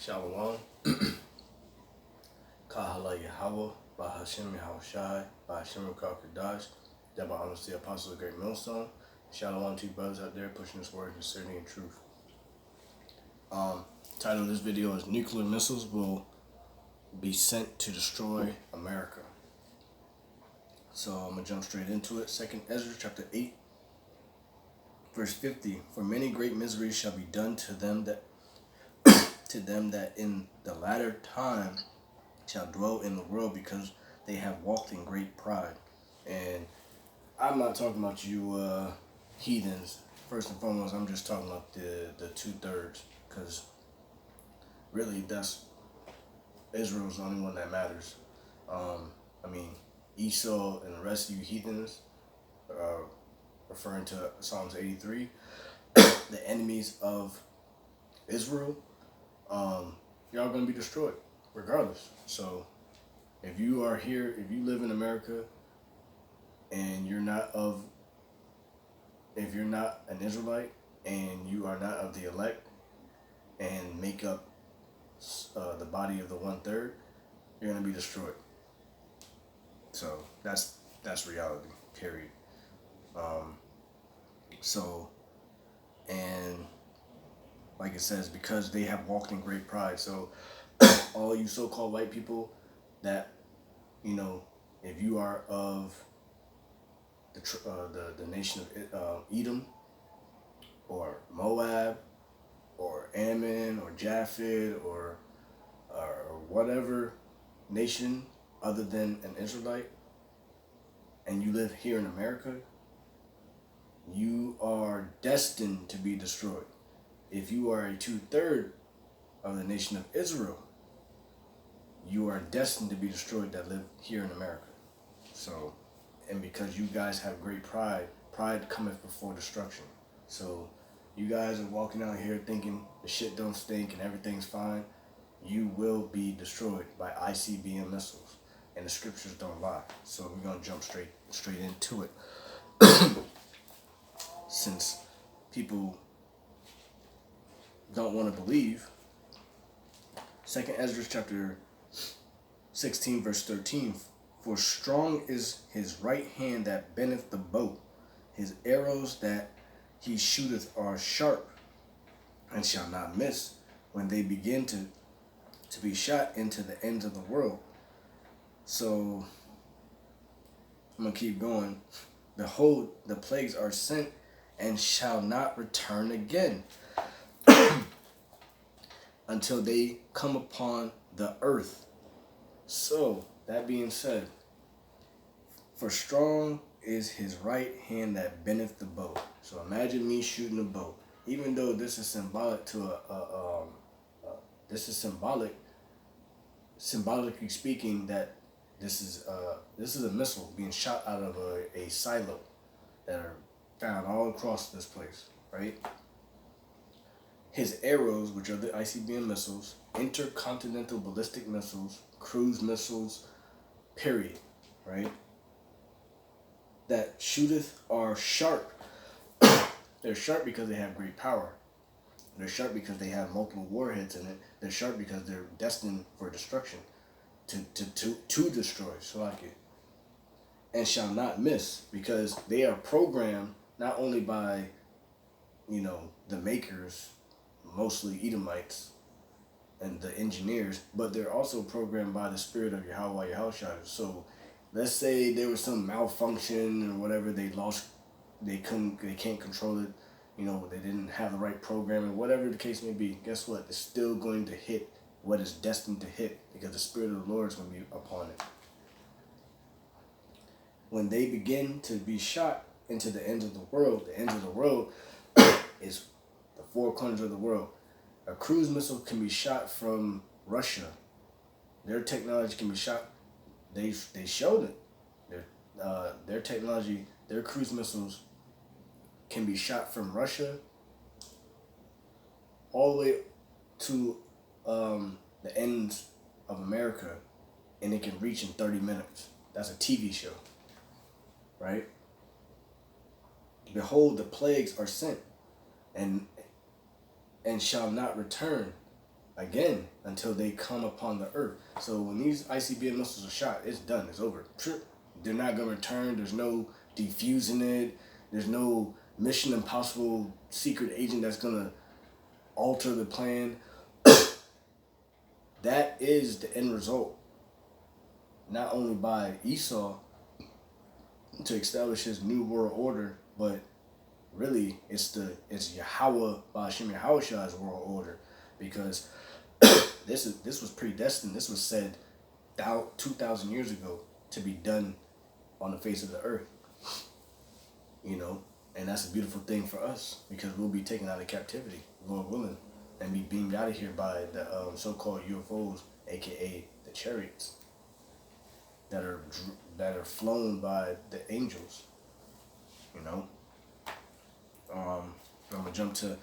Shalom. Kahala Yahweh, Bahashem Yahushai, Bahashem Kadash, that by honors the Apostle of the Great Millstone. Shalom to you brothers out there pushing this word of certainty and truth. Title of this video is Nuclear Missiles Will Be Sent to Destroy America. So I'm going to jump straight into it. 2nd Ezra chapter 8, verse 50. For many great miseries shall be done to them that in the latter time shall dwell in the world, because they have walked in great pride. And I'm not talking about you heathens. First and foremost, I'm just talking about the 2/3, because really that's Israel's the only one that matters. Esau and the rest of you heathens, referring to Psalms 83, the enemies of Israel, y'all gonna be destroyed regardless. So if you are here, if you live in America and if you're not an Israelite and you are not of the elect and make up the body of the 1/3, you're gonna be destroyed. So that's reality, period. And like it says, because they have walked in great pride. So all you so-called white people that, if you are of the nation of Edom or Moab or Ammon or Japheth or whatever nation other than an Israelite, and you live here in America, you are destined to be destroyed. If you are a 2/3 of the nation of Israel, you are destined to be destroyed that live here in America. So, and because you guys have great pride cometh before destruction. So you guys are walking out here thinking the shit don't stink and everything's fine. You will be destroyed by ICBM missiles, and the scriptures don't lie. So we're gonna jump straight into it. Since people don't want to believe, 2nd Ezra chapter 16 verse 13. For strong is his right hand that bendeth the bow, his arrows that he shooteth are sharp, and shall not miss when they begin to be shot into the ends of the world. So I'm gonna keep going. Behold, the plagues are sent and shall not return again until they come upon the earth. So, that being said, for strong is his right hand that bendeth the bow. So imagine me shooting a bow. Even though this is symbolic to symbolically speaking, that this is a missile being shot out of a silo that are found all across this place, right? His arrows, which are the ICBM missiles, intercontinental ballistic missiles, cruise missiles, period, right? That shooteth are sharp. They're sharp because they have great power. They're sharp because they have multiple warheads in it. They're sharp because they're destined for destruction, to destroy, so like it. And shall not miss, because they are programmed not only by, the makers, mostly Edomites, and the engineers, but they're also programmed by the spirit of Yahweh Yahushua. So let's say there was some malfunction or whatever, they can't control it, they didn't have the right programming, whatever the case may be. Guess what? It's still going to hit what is destined to hit, because the spirit of the Lord is going to be upon it. When they begin to be shot into the ends of the world is the four corners of the world. A cruise missile can be shot from Russia. Their technology can be shot. They showed it. Their technology, their cruise missiles can be shot from Russia all the way to the ends of America, and it can reach in 30 minutes. That's a TV show, right? Behold, the plagues are sent and shall not return again until they come upon the earth. So when these ICBM missiles are shot, it's done. It's over. They're not gonna return. There's no defusing it. There's no Mission Impossible secret agent that's gonna alter the plan. That is the end result. Not only by Esau to establish his new world order, but really it's Yahweh Ba'ashem Yahweh's world order, because this was predestined. This was said 2,000 years ago to be done on the face of the earth. You know, and that's a beautiful thing for us, because we'll be taken out of captivity, Lord willing, and be beamed out of here by the so-called UFOs, aka the chariots, that are flown by the angels. You know, I'm gonna jump to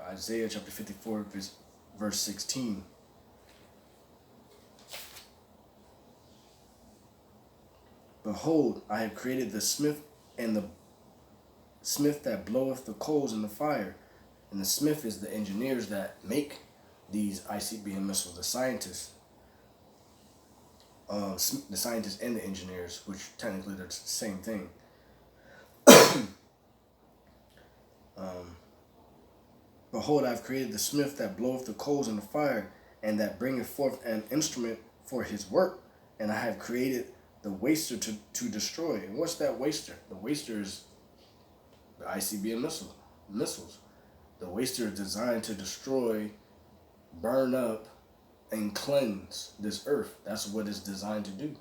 Isaiah chapter 54, verse 16. Behold, I have created the smith, and the smith that bloweth the coals in the fire. And the smith is the engineers that make these ICBM missiles, the scientists. The scientists and the engineers, which technically they're the same thing. Behold, I have created the smith that bloweth the coals in the fire, and that bringeth forth an instrument for his work. And I have created the waster to destroy. And what's that waster? The waster is the ICBM missiles. The waster is designed to destroy, burn up, and cleanse this earth. That's what it's designed to do,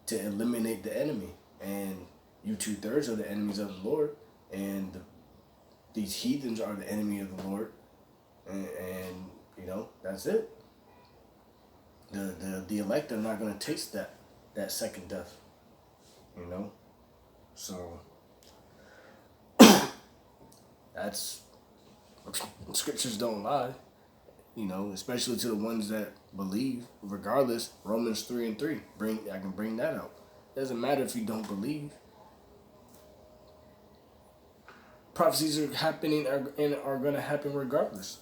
to eliminate the enemy. And you 2/3 are the enemies of the Lord, and these heathens are the enemy of the Lord, and you know, that's it. The elect are not going to taste that second death, you know. So that's, scriptures don't lie, you know, especially to the ones that believe. Regardless, Romans 3:3, I can bring that out. It doesn't matter if you don't believe. Prophecies are happening and are going to happen regardless.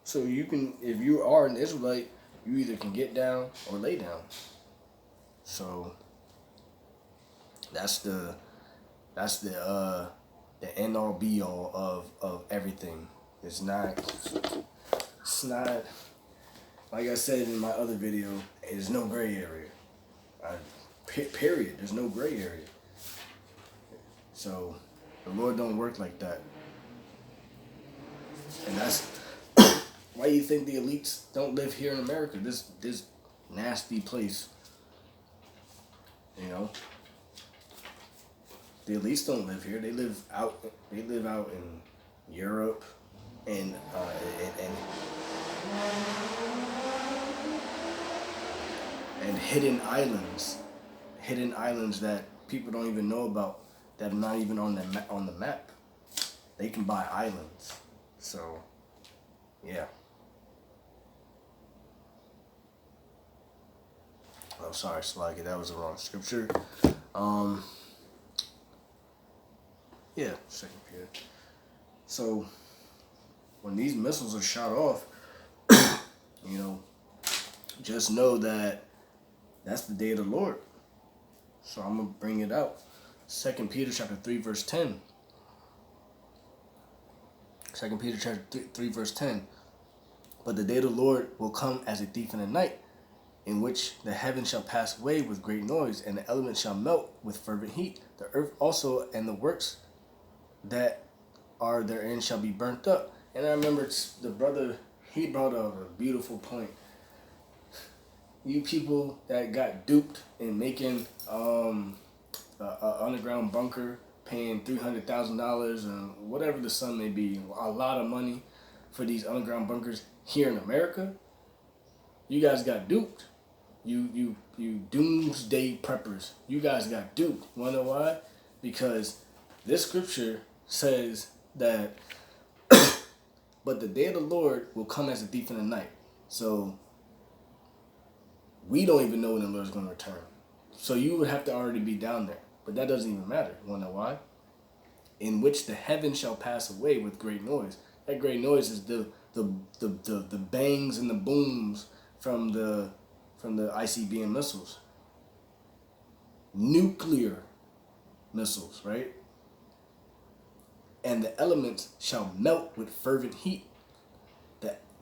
So you can, if you are an Israelite, you either can get down or lay down. So that's the end all be all of everything. It's not like I said in my other video, there's no gray area. Period. There's no gray area. So the Lord don't work like that. And that's why you think the elites don't live here in America, this nasty place. You know, the elites don't live here. They live out in Europe and hidden islands that people don't even know about, that are not even on the map. They can buy islands. So yeah. Oh, sorry, Slaggy, that was the wrong scripture. Yeah, 2 Peter. So when these missiles are shot off, you know, just know that that's the day of the Lord. So I'm gonna bring it out. 2 Peter chapter 3 verse 10. 2 Peter chapter 3 verse 10. But the day of the Lord will come as a thief in the night, in which the heavens shall pass away with great noise, and the elements shall melt with fervent heat. The earth also and the works that are therein shall be burnt up. And I remember the brother, he brought out a beautiful point. You people that got duped in making an underground bunker, paying $300,000 and whatever the sum may be, a lot of money for these underground bunkers here in America, you guys got duped. You doomsday preppers, you guys got duped. Wanna know why? Because this scripture says that but the day of the Lord will come as a thief in the night. So we don't even know when the Lord's going to return. So you would have to already be down there. But that doesn't even matter. You wanna know why? in which the heaven shall pass away with great noise. That great noise is the bangs and the booms from the ICBM missiles. Nuclear missiles, right? And the elements shall melt with fervent heat.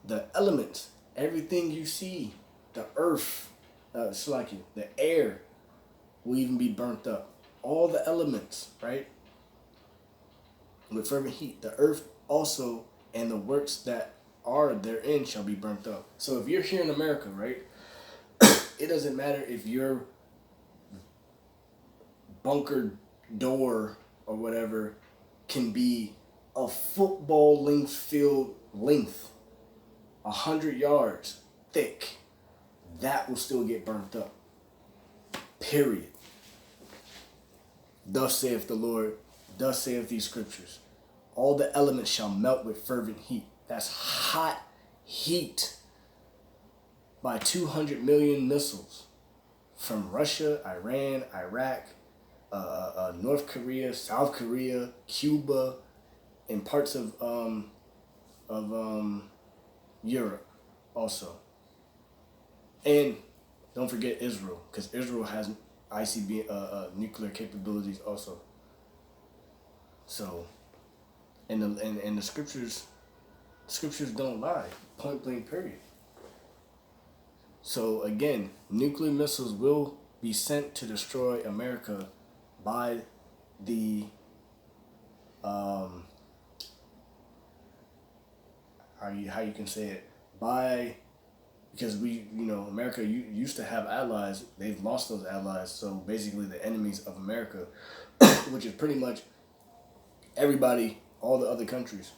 The elements, everything you see, the earth, the air will even be burnt up. All the elements, right? With fervent heat. The earth also and the works that are therein shall be burnt up. So if you're here in America, right? It doesn't matter if your bunker door or whatever can be a football length field length, 100 yards thick, that will still get burnt up. Period. Thus saith the Lord, thus saith these scriptures. All the elements shall melt with fervent heat. That's hot heat by 200 million missiles from Russia, Iran, Iraq, North Korea, South Korea, Cuba, and parts of Europe also. And don't forget Israel, because Israel has ICBM nuclear capabilities also. So, and the scriptures don't lie, point blank period. So again, nuclear missiles will be sent to destroy America by the how you can say it, because America used to have allies. They've lost those allies, so basically the enemies of America, which is pretty much everybody, all the other countries.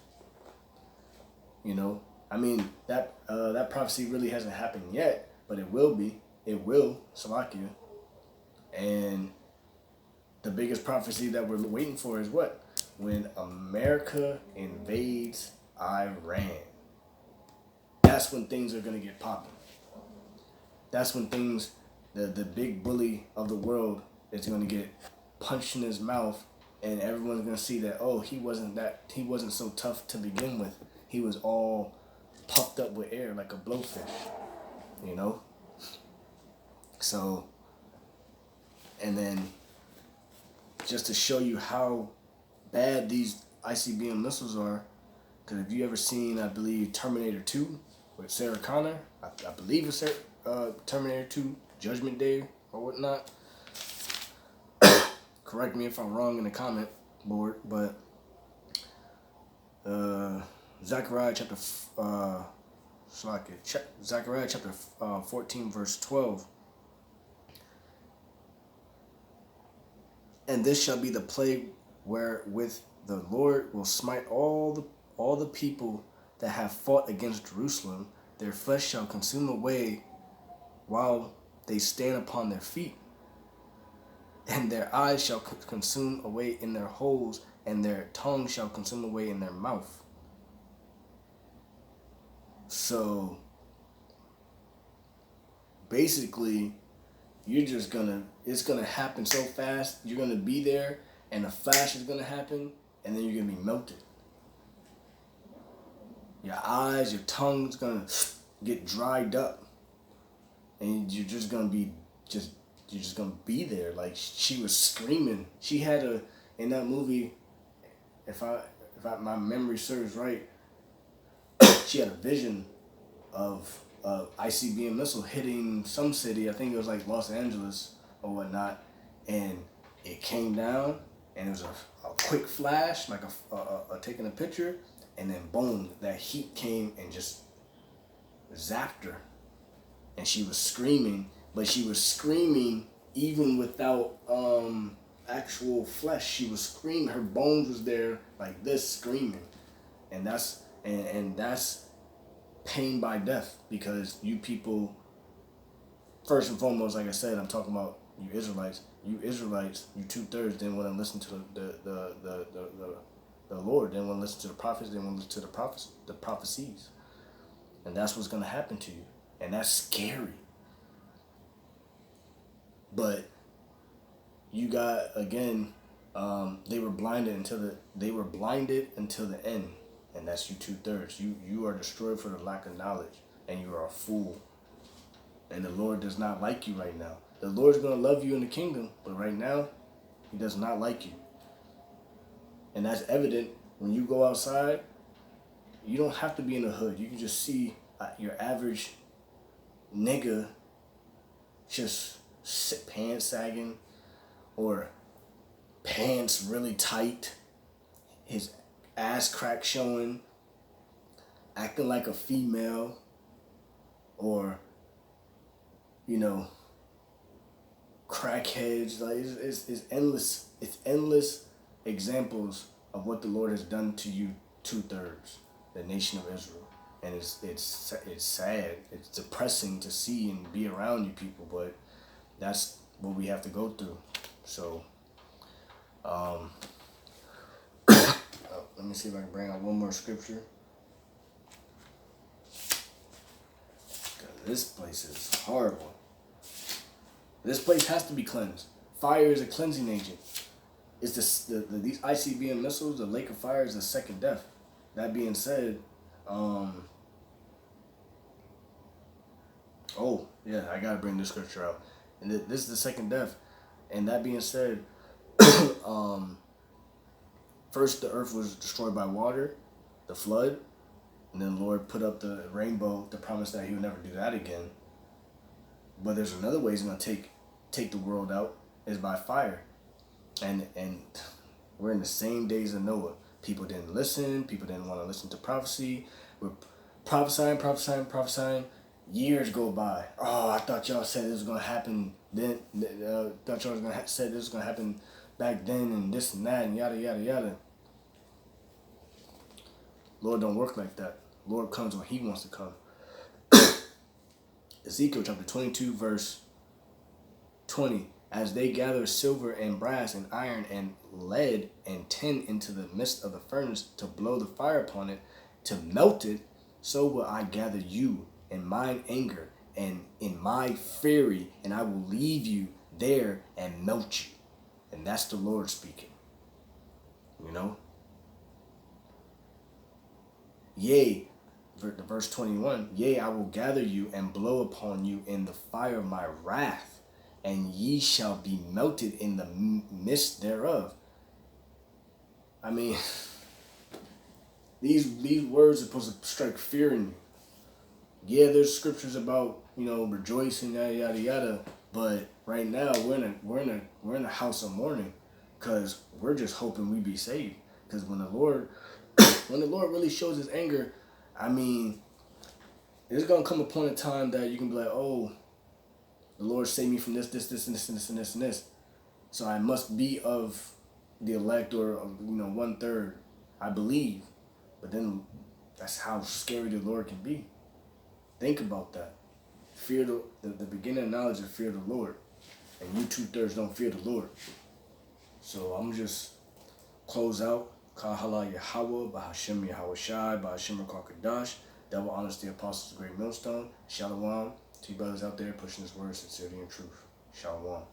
I mean, that prophecy really hasn't happened yet, but it will be. It will, Salakia. And the biggest prophecy that we're waiting for is what? When America invades Iran. That's when things are going to get popping. That's when the big bully of the world is going to get punched in his mouth, and everyone's going to see that, oh, he wasn't so tough to begin with. He was all puffed up with air like a blowfish, So, and then just to show you how bad these ICBM missiles are, because if you ever seen, I believe, Terminator 2 with Sarah Connor, I believe it's Terminator 2 Judgment Day or whatnot. Correct me if I'm wrong in the comment board, but Zechariah chapter 14 verse 12. And this shall be the plague wherewith the Lord will smite all the people that have fought against Jerusalem. Their flesh shall consume away while they stand upon their feet, and their eyes shall consume away in their holes, and their tongue shall consume away in their mouth. So basically, it's gonna happen so fast. You're gonna be there, and a flash is gonna happen, and then you're gonna be melted. Your eyes, your tongue's gonna get dried up, and you're just gonna be there. Like, she was screaming. She had in that movie, if my memory serves right, she had a vision of ICBM missile hitting some city. I think it was like Los Angeles or whatnot, and it came down, and it was a quick flash, like a taking a picture, and then boom, that heat came and just zapped her, and she was screaming. But she was screaming even without actual flesh. She was screaming. Her bones was there like this, screaming, and that's pain by death, because you people, first and foremost, like I said, I'm talking about you Israelites. You 2/3 didn't want to listen to the Lord. Didn't want to listen to the prophets. Didn't want to listen to the prophecies, and that's what's gonna happen to you, and that's scary. But you got, again, They were blinded until the end, and that's you 2/3. You are destroyed for the lack of knowledge, and you are a fool. And the Lord does not like you right now. The Lord's gonna love you in the kingdom, but right now, He does not like you. And that's evident when you go outside. You don't have to be in the hood. You can just see your average nigga just pants sagging or pants really tight, his ass crack showing, acting like a female, or crackheads. Like it's endless examples of what the Lord has done to you 2/3, the nation of Israel. And it's sad, it's depressing to see and be around you people, but that's what we have to go through. So let me see if I can bring out one more scripture. This place is horrible. This place has to be cleansed. Fire is a cleansing agent. It's these ICBM missiles, the lake of fire is the second death. That being said, oh yeah, I gotta bring this scripture out. And this is the second death. And that being said, first the earth was destroyed by water, the flood, and then the Lord put up the rainbow to promise that He would never do that again. But there's another way He's gonna take the world out, is by fire. And we're in the same days of Noah. People didn't listen. People didn't want to listen to prophecy. We're prophesying. Years go by. Oh, I thought y'all said this was gonna happen then. Thought y'all said this was gonna happen back then, and this and that, and yada yada yada. Lord don't work like that. Lord comes when He wants to come. Ezekiel chapter 22 verse 20. As they gather silver and brass and iron and lead and tin into the midst of the furnace to blow the fire upon it, to melt it, so will I gather you in mine anger and in my fury, and I will leave you there and melt you. And that's the Lord speaking. Yea, verse 21, yea, I will gather you and blow upon you in the fire of my wrath, and ye shall be melted in the midst thereof. I mean, these words are supposed to strike fear in you. Yeah, there's scriptures about rejoicing, yada yada yada, but right now we're in a house of mourning, because we're just hoping we be saved. Because when the Lord really shows His anger, I mean, there's gonna come a point in time that you can be like, oh, the Lord saved me from this, and this. So I must be of the elect, or 1/3. I believe. But then that's how scary the Lord can be. Think about that. Fear the beginning of knowledge is fear the Lord. And you 2/3 don't fear the Lord. So I'm just close out. Kahala Yahweh, Bahashem Yahweh Shai, Bahashem Rakakadash. Double honors the apostles of Great Millstone. Shalom to you brothers out there pushing this word sincerity and truth. Shalom.